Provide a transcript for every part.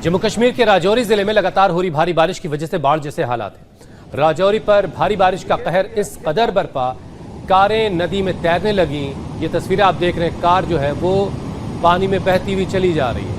जम्मू कश्मीर के राजौरी जिले में लगातार हो रही भारी बारिश की वजह से बाढ़ जैसे हालात हैं। राजौरी पर भारी बारिश का कहर इस कदर बरपा, कारें नदी में तैरने लगी। ये तस्वीरें आप देख रहे हैं, कार जो है वो पानी में बहती हुई चली जा रही है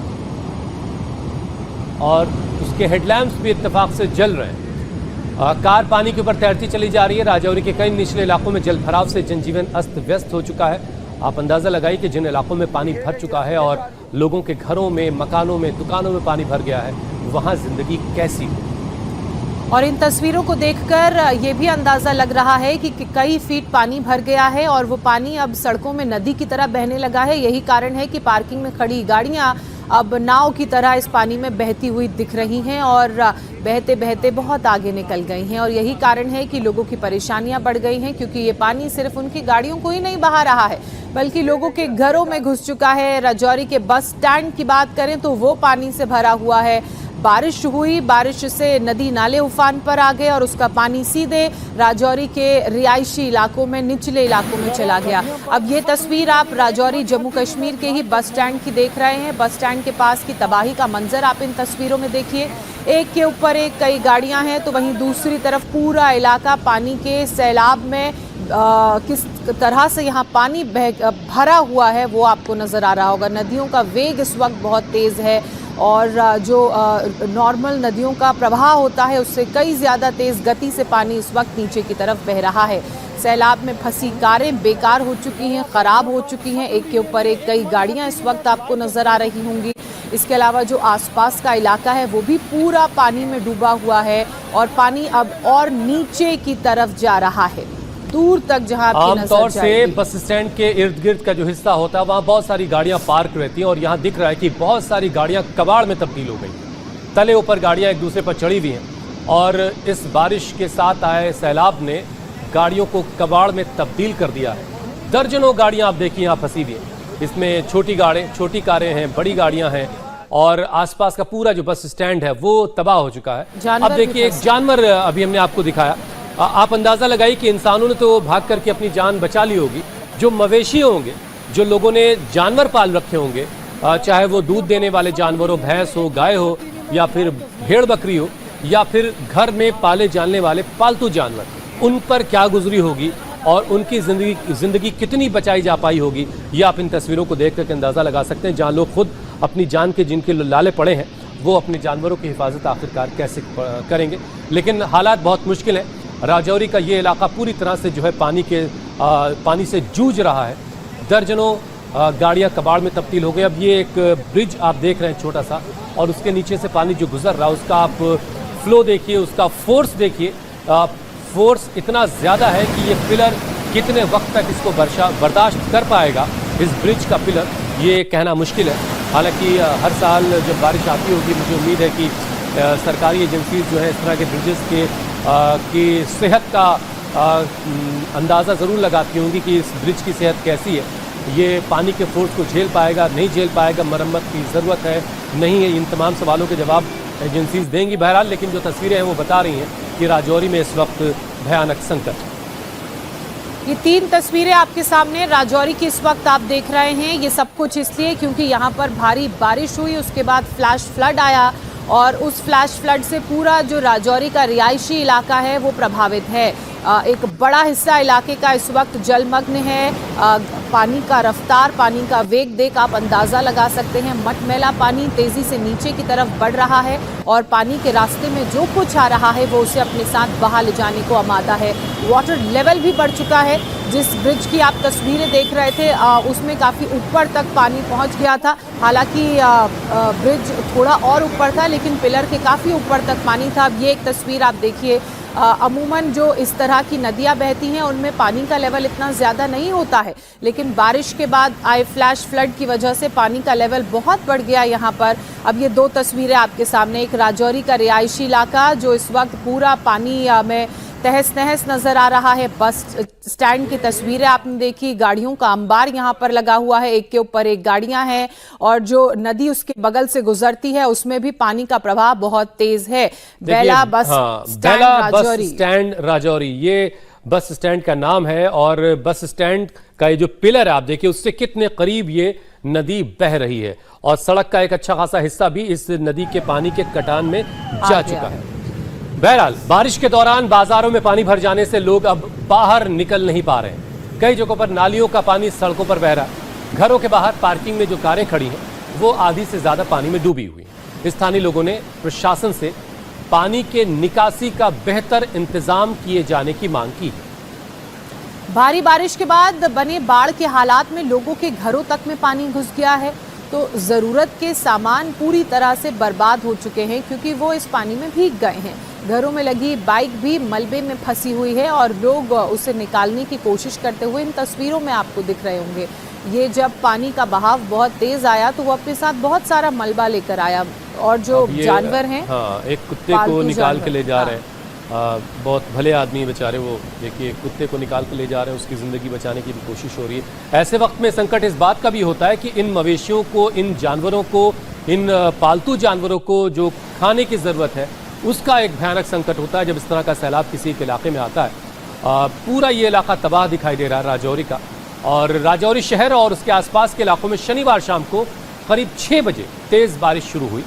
और उसके हेडलैम्प्स भी इत्तेफाक से जल रहे हैं। कार पानी के ऊपर तैरती चली जा रही है। राजौरी के कई निचले इलाकों में जल भराव से जनजीवन अस्त व्यस्त हो चुका है। आप अंदाज़ा लगाइए कि जिन इलाकों में पानी भर चुका है और लोगों के घरों में, मकानों में, दुकानों में पानी भर गया है, वहाँ जिंदगी कैसी हो। और इन तस्वीरों को देखकर ये भी अंदाज़ा लग रहा है कि कई फीट पानी भर गया है और वो पानी अब सड़कों में नदी की तरह बहने लगा है। यही कारण है कि पार्किंग में खड़ी गाड़ियां अब नाव की तरह इस पानी में बहती हुई दिख रही हैं और बहते बहते बहुत आगे निकल गई हैं। और यही कारण है कि लोगों की परेशानियां बढ़ गई हैं, क्योंकि ये पानी सिर्फ उनकी गाड़ियों को ही नहीं बहा रहा है बल्कि लोगों के घरों में घुस चुका है। राजौरी के बस स्टैंड की बात करें तो वो पानी से भरा हुआ है। बारिश हुई, बारिश से नदी नाले उफान पर आ गए और उसका पानी सीधे राजौरी के रिहायशी इलाकों में, निचले इलाकों में चला गया। अब ये तस्वीर आप राजौरी जम्मू कश्मीर के ही बस स्टैंड की देख रहे हैं। बस स्टैंड के पास की तबाही का मंजर आप इन तस्वीरों में देखिए। एक के ऊपर एक कई गाड़ियां हैं तो वहीं दूसरी तरफ पूरा इलाका पानी के सैलाब में किस तरह से यहाँ पानी भरा हुआ है वो आपको नजर आ रहा होगा। नदियों का वेग इस वक्त बहुत तेज है और जो नॉर्मल नदियों का प्रवाह होता है उससे कई ज़्यादा तेज़ गति से पानी इस वक्त नीचे की तरफ बह रहा है। सैलाब में फंसी कारें बेकार हो चुकी हैं, ख़राब हो चुकी हैं। एक के ऊपर एक कई गाड़ियां इस वक्त आपको नज़र आ रही होंगी। इसके अलावा जो आसपास का इलाका है वो भी पूरा पानी में डूबा हुआ है और पानी अब और नीचे की तरफ जा रहा है, दूर तक जहां आमतौर से बस स्टैंड के इर्द गिर्द का जो हिस्सा होता है वहाँ बहुत सारी गाड़ियाँ पार्क रहती हैं और यहाँ दिख रहा है कि बहुत सारी गाड़ियाँ कबाड़ में तब्दील हो गई। तले ऊपर गाड़ियाँ एक दूसरे पर चढ़ी हुई हैं और इस बारिश के साथ आए सैलाब ने गाड़ियों को कबाड़ में तब्दील कर दिया है। दर्जनों गाड़ियाँ आप देखिए यहाँ फंसी हुई हैं। इसमें छोटी कारें हैं, बड़ी गाड़ियाँ हैं और आसपास का पूरा जो बस स्टैंड है वो तबाह हो चुका है। अब देखिए एक जानवर अभी हमने आपको दिखाया। आप अंदाज़ा लगाइए कि इंसानों ने तो भाग करके अपनी जान बचा ली होगी। जो मवेशी होंगे, जो लोगों ने जानवर पाल रखे होंगे, चाहे वो दूध देने वाले जानवर हो, भैंस हो, गाय हो या फिर भेड़ बकरी हो या फिर घर में पाले जाने वाले पालतू जानवर, उन पर क्या गुजरी होगी और उनकी ज़िंदगी कितनी बचाई जा पाई होगी, ये आप इन तस्वीरों को देख करके अंदाज़ा लगा सकते हैं। जहाँ लोग खुद अपनी जान के जिनके लाले पड़े हैं वो अपने जानवरों की हिफाजत आखिरकार कैसे करेंगे। लेकिन हालात बहुत मुश्किल हैं। राजौरी का ये इलाका पूरी तरह से जो है पानी से जूझ रहा है। दर्जनों गाड़ियां कबाड़ में तब्दील हो गई। अब ये एक ब्रिज आप देख रहे हैं छोटा सा और उसके नीचे से पानी जो गुजर रहा है उसका आप फ्लो देखिए, उसका फोर्स देखिए। फोर्स इतना ज़्यादा है कि ये पिलर कितने वक्त तक इसको बर्दाश्त कर पाएगा, इस ब्रिज का पिलर, ये कहना मुश्किल है। हालांकि हर साल जब बारिश आती होगी मुझे उम्मीद है कि सरकारी एजेंसी जो है इस तरह के ब्रिजेस की सेहत का अंदाज़ा ज़रूर लगाती होंगी कि इस ब्रिज की सेहत कैसी है, ये पानी के फोर्स को झेल पाएगा, नहीं झेल पाएगा, मरम्मत की ज़रूरत है, नहीं है। इन तमाम सवालों के जवाब एजेंसीज देंगी। बहरहाल लेकिन जो तस्वीरें हैं वो बता रही हैं कि राजौरी में इस वक्त भयानक संकट। ये 3 तस्वीरें आपके सामने राजौरी की इस वक्त आप देख रहे हैं। ये सब कुछ इसलिए क्योंकि यहाँ पर भारी बारिश हुई, उसके बाद फ्लैश फ्लड आया और उस फ्लैश फ्लड से पूरा जो राजौरी का रिहायशी इलाका है वो प्रभावित है। एक बड़ा हिस्सा इलाके का इस वक्त जलमग्न है। पानी का रफ्तार, पानी का वेग देख आप अंदाज़ा लगा सकते हैं। मटमैला पानी तेज़ी से नीचे की तरफ बढ़ रहा है और पानी के रास्ते में जो कुछ आ रहा है वो उसे अपने साथ बहा ले जाने को आमादा है। वाटर लेवल भी बढ़ चुका है। जिस ब्रिज की आप तस्वीरें देख रहे थे उसमें काफ़ी ऊपर तक पानी पहुंच गया था। हालांकि ब्रिज थोड़ा और ऊपर था लेकिन पिलर के काफ़ी ऊपर तक पानी था। अब ये एक तस्वीर आप देखिए। अमूमन जो इस तरह की नदियां बहती हैं उनमें पानी का लेवल इतना ज़्यादा नहीं होता है, लेकिन बारिश के बाद आए फ्लैश फ्लड की वजह से पानी का लेवल बहुत बढ़ गया यहाँ पर। अब ये 2 तस्वीरें आपके सामने। एक राजौरी का रिहायशी इलाका जो इस वक्त पूरा पानी में तहस नहस नजर आ रहा है। बस स्टैंड की तस्वीरें आपने देखी, गाड़ियों का अंबार यहाँ पर लगा हुआ है, एक के ऊपर एक गाड़ियां हैं और जो नदी उसके बगल से गुजरती है उसमें भी पानी का प्रवाह बहुत तेज है। बेला बस स्टैंड राजौरी, ये बस स्टैंड का नाम है और बस स्टैंड का ये जो पिलर है आप देखिए उससे कितने करीब ये नदी बह रही है और सड़क का एक अच्छा खासा हिस्सा भी इस नदी के पानी के कटान में जा चुका है। बहरहाल बारिश के दौरान बाजारों में पानी भर जाने से लोग अब बाहर निकल नहीं पा रहे हैं। कई जगहों पर नालियों का पानी सड़कों पर बह रहा है। घरों के बाहर पार्किंग में जो कारें खड़ी हैं वो आधी से ज्यादा पानी में डूबी हुई हैं। स्थानीय लोगों ने प्रशासन से पानी के निकासी का बेहतर इंतजाम किए जाने की मांग की। भारी बारिश के बाद बने बाढ़ के हालात में लोगों के घरों तक में पानी घुस गया है, तो जरूरत के सामान पूरी तरह से बर्बाद हो चुके हैं क्योंकि वो इस पानी में भीग गए हैं। घरों में लगी बाइक भी मलबे में फंसी हुई है और लोग उसे निकालने की कोशिश करते हुए इन तस्वीरों में आपको दिख रहे होंगे। ये जब पानी का बहाव बहुत तेज आया तो वो अपने साथ बहुत सारा मलबा लेकर आया और जो जानवर हैं, हाँ, एक कुत्ते को निकाल के ले जा रहे हैं। बहुत भले आदमी बेचारे, वो देखिए कुत्ते को निकाल के ले जा रहे हैं, उसकी ज़िंदगी बचाने की भी कोशिश हो रही है। ऐसे वक्त में संकट इस बात का भी होता है कि इन मवेशियों को, इन जानवरों को, इन पालतू जानवरों को जो खाने की ज़रूरत है उसका एक भयानक संकट होता है जब इस तरह का सैलाब किसी एक इलाके में आता है। पूरा ये इलाका तबाह दिखाई दे रहा है राजौरी का, और राजौरी शहर और उसके आसपास के इलाकों में शनिवार शाम को करीब 6 बजे तेज़ बारिश शुरू हुई।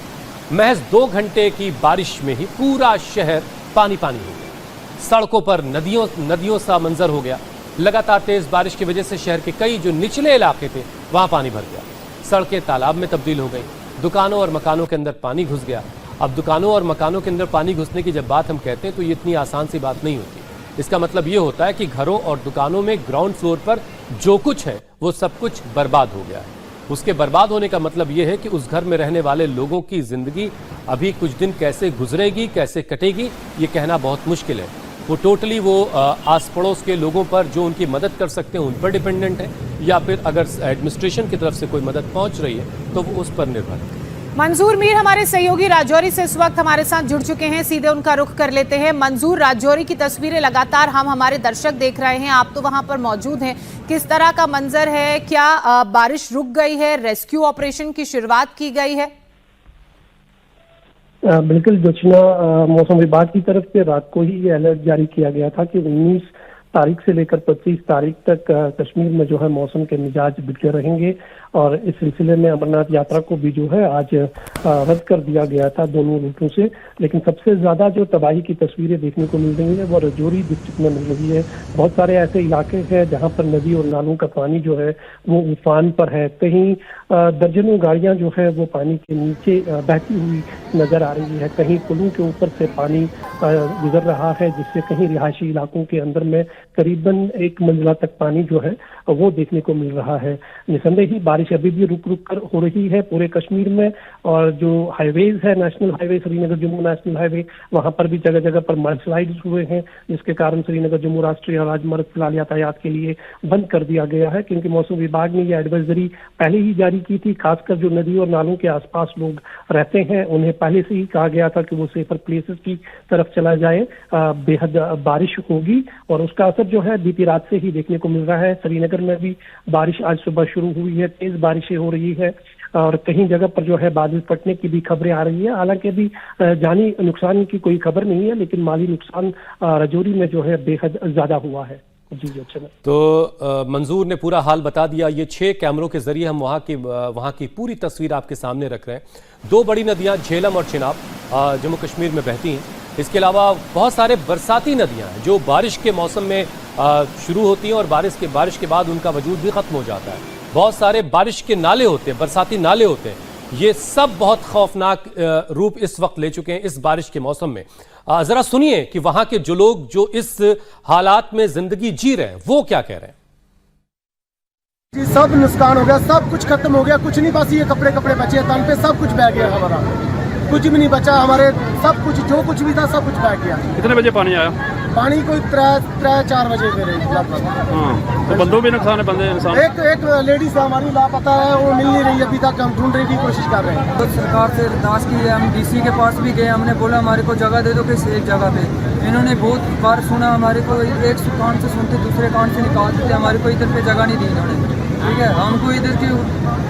महज 2 घंटे की बारिश में ही पूरा शहर पानी पानी हो गया। सड़कों पर नदियों सा मंजर हो गया। लगातार तेज बारिश की वजह से शहर के कई जो निचले इलाके थे वहां पानी भर गया। सड़कें तालाब में तब्दील हो गई। दुकानों और मकानों के अंदर पानी घुस गया। अब दुकानों और मकानों के अंदर पानी घुसने की जब बात हम कहते हैं तो ये इतनी आसान सी बात नहीं होती। इसका मतलब ये होता है कि घरों और दुकानों में ग्राउंड फ्लोर पर जो कुछ है वो सब कुछ बर्बाद हो गया है। उसके बर्बाद होने का मतलब ये है कि उस घर में रहने वाले लोगों की जिंदगी अभी कुछ दिन कैसे गुजरेगी, कैसे कटेगी, ये कहना बहुत मुश्किल है। वो टोटली वो आस पड़ोस के लोगों पर जो उनकी मदद कर सकते हैं उन पर डिपेंडेंट है, या फिर अगर एडमिनिस्ट्रेशन की तरफ से कोई मदद पहुंच रही है तो वो उस पर निर्भर है। मंजूर मीर हमारे सहयोगी राजौरी से इस वक्त हमारे साथ जुड़ चुके हैं, सीधे उनका रुख कर लेते हैं। मंजूर, राजौरी की तस्वीरें लगातार हम हमारे दर्शक देख रहे हैं, आप तो वहां पर मौजूद हैं। किस तरह का मंजर है? क्या बारिश रुक गई है? रेस्क्यू ऑपरेशन की शुरुआत की गई है? बिल्कुल जोशना, मौसम विभाग की तरफ से रात को ही ये अलर्ट जारी किया गया था कि 19 तारीख से लेकर 25 तारीख तक कश्मीर में जो है मौसम के मिजाज बिगड़े रहेंगे, और इस सिलसिले में अमरनाथ यात्रा को भी जो है आज रद्द कर दिया गया था दोनों रूटों से। लेकिन सबसे ज्यादा जो तबाही की तस्वीरें देखने को मिल रही है वो राजौरी डिस्ट्रिक्ट में मिल रही है। बहुत सारे ऐसे इलाके हैं जहां पर नदी और नालों का पानी जो है वो उफान पर है। कहीं दर्जनों गाड़ियां जो है वो पानी के नीचे बहती हुई नजर आ रही है। कहीं पुलों के ऊपर से पानी गुजर रहा है, जिससे कहीं रिहायशी इलाकों के अंदर में करीबन 1 मंजिला तक पानी जो है वो देखने को मिल रहा है। निसंदेह ही बारिश अभी भी रुक रुक कर हो रही है पूरे कश्मीर में, और जो हाईवेज है, national highway Srinagar Jammu national highway, वहां पर भी जगह जगह पर मलस्लाइड्स हुए हैं, जिसके कारण श्रीनगर जम्मू राष्ट्रीय राजमार्ग फिलहाल यातायात के लिए बंद कर दिया गया है, क्योंकि मौसम विभाग ने यह एडवाइजरी पहले ही जारी की थी। खासकर जो नदी और नालों के आसपास लोग रहते हैं उन्हें पहले से ही कहा गया था कि वो सेफर प्लेसेस की तरफ चला जाए। बेहद बारिश होगी और उसका असर जो है बीती रात से ही देखने को मिल रहा है। श्रीनगर में भी बारिश आज सुबह शुरू हुई है, तेज बारिशें हो रही है और कहीं जगह पर जो है बादल फटने की भी खबरें आ रही है। हालांकि अभी जानी नुकसान की कोई खबर नहीं है, लेकिन माली नुकसान राजौरी में जो है बेहद ज्यादा हुआ है। जी अच्छा। तो मंजूर ने पूरा हाल बता दिया। ये 6 कैमरों के जरिए हम वहाँ की पूरी तस्वीर आपके सामने रख रहे हैं। 2 बड़ी नदियाँ झेलम और चिनाब जम्मू कश्मीर में बहती हैं। इसके अलावा बहुत सारे बरसाती नदियाँ हैं जो बारिश के मौसम में शुरू होती हैं और बारिश के बाद उनका वजूद भी खत्म हो जाता है। बहुत सारे बारिश के नाले होते हैं, बरसाती नाले होते हैं। ये सब बहुत खौफनाक रूप इस वक्त ले चुके हैं इस बारिश के मौसम में। जरा सुनिए कि वहां के जो लोग जो इस हालात में जिंदगी जी रहे हैं वो क्या कह रहे हैं। जी सब नुकसान हो गया, सब कुछ खत्म हो गया, कुछ नहीं, बस ये कपड़े बचे तन पे, सब कुछ बह गया हमारा, कुछ भी नहीं बचा हमारे, सब कुछ जो कुछ भी था सब कुछ बह गया। कितने बजे पानी आया? पानी कोई 3-4 बजे मेरे लगभग। तो बंदों भी नुकसान है, बंदे नुकसान। एक लेडीज हमारी लापता है, वो मिल नहीं रही अभी तक, हम ढूंढने की कोशिश कर रहे हैं। तो सरकार से अरदास की है, हम डीसी के पास भी गए, हमने बोला हमारे को जगह दे दो किसी एक जगह पे। इन्होंने बहुत बार सुना, हमारे को एक कान से सुनते दूसरे कान से निकाल देते, हमारे को इधर पे जगह नहीं दी इन्होंने। ठीक है, हमको इधर की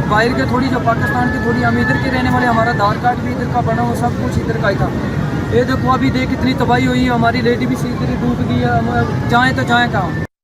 बाहर के थोड़ी, जो पाकिस्तान की थोड़ी, हम इधर के रहने वाले, हमारा आधार कार्ड भी इधर का बना हो, सब कुछ इधर का ही था। ये देखो अभी देख कितनी तबाही हुई है, हमारी लेडी भी इधर डूब गई है, हम जाएँ तो जाएँ कहाँ।